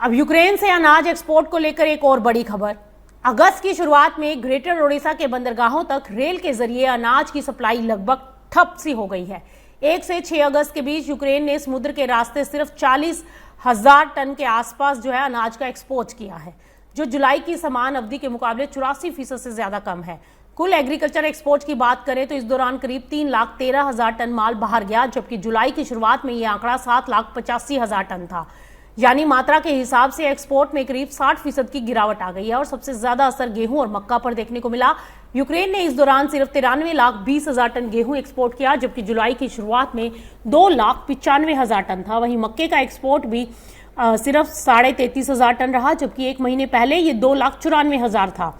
अब यूक्रेन से अनाज एक्सपोर्ट को लेकर एक और बड़ी खबर। अगस्त की शुरुआत में ग्रेटर ओडिशा के बंदरगाहों तक रेल के जरिए अनाज की सप्लाई लगभग ठप सी हो गई है। 1 से 6 अगस्त के बीच यूक्रेन ने समुद्र के रास्ते सिर्फ 40,000 टन के आसपास जो है अनाज का एक्सपोर्ट किया है, जो जुलाई की समान अवधि के मुकाबले 84% से ज्यादा कम है। कुल एग्रीकल्चर एक्सपोर्ट की बात करें तो इस दौरान करीब 3,13,000 टन माल बाहर गया, जबकि जुलाई की शुरुआत में यह आंकड़ा 7,85,000 टन था। यानी मात्रा के हिसाब से एक्सपोर्ट में करीब 60% की गिरावट आ गई है और सबसे ज्यादा असर गेहूं और मक्का पर देखने को मिला। यूक्रेन ने इस दौरान सिर्फ 93,20,000 टन गेहूं एक्सपोर्ट किया, जबकि जुलाई की शुरुआत में 2,95,000 टन था। वहीं मक्के का एक्सपोर्ट भी सिर्फ 33,500 टन रहा, जबकि एक महीने पहले ये 2,94,000 था।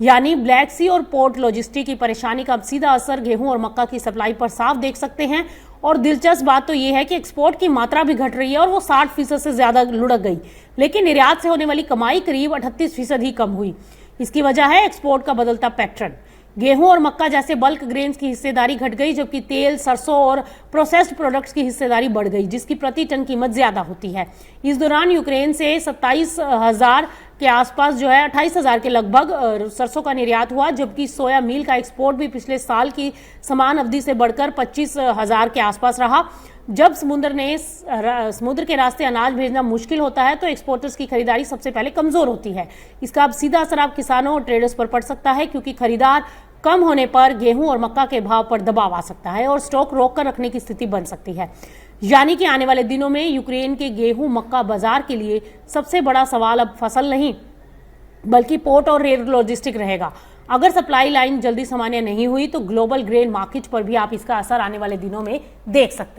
यानी ब्लैक सी और पोर्ट लॉजिस्टिक की परेशानी का अब सीधा असर गेहूं और मक्का की सप्लाई पर साफ देख सकते हैं। और दिलचस्प बात तो यह है कि एक्सपोर्ट की मात्रा भी घट रही है और वो 60% से ज्यादा लुढ़क गई, लेकिन निर्यात से होने वाली कमाई करीब 38% ही कम हुई। इसकी वजह है एक्सपोर्ट का बदलता पैटर्न। गेहूं और मक्का जैसे बल्क ग्रेन्स की हिस्सेदारी घट गई, जबकि तेल, सरसों और प्रोसेस्ड प्रोडक्ट्स की हिस्सेदारी बढ़ गई, जिसकी प्रति टन कीमत ज्यादा होती है। इस दौरान यूक्रेन से 27,000 के आसपास जो है 28,000 के लगभग सरसों का निर्यात हुआ, जबकि सोया मील का एक्सपोर्ट भी पिछले साल की समान अवधि से बढ़कर 25,000 के आसपास रहा। जब समुद्र के रास्ते अनाज भेजना मुश्किल होता है तो एक्सपोर्टर्स की खरीदारी सबसे पहले कमजोर होती है। इसका अब सीधा असर आप किसानों और ट्रेडर्स पर पड़ सकता है, क्योंकि खरीदार कम होने पर गेहूं और मक्का के भाव पर दबाव आ सकता है और स्टॉक रोक कर रखने की स्थिति बन सकती है। यानी कि आने वाले दिनों में यूक्रेन के गेहूं मक्का बाजार के लिए सबसे बड़ा सवाल अब फसल नहीं बल्कि पोर्ट और रेल लॉजिस्टिक रहेगा। अगर सप्लाई लाइन जल्दी सामान्य नहीं हुई तो ग्लोबल ग्रेन मार्केट पर भी आप इसका असर आने वाले दिनों में देख सकते हैं।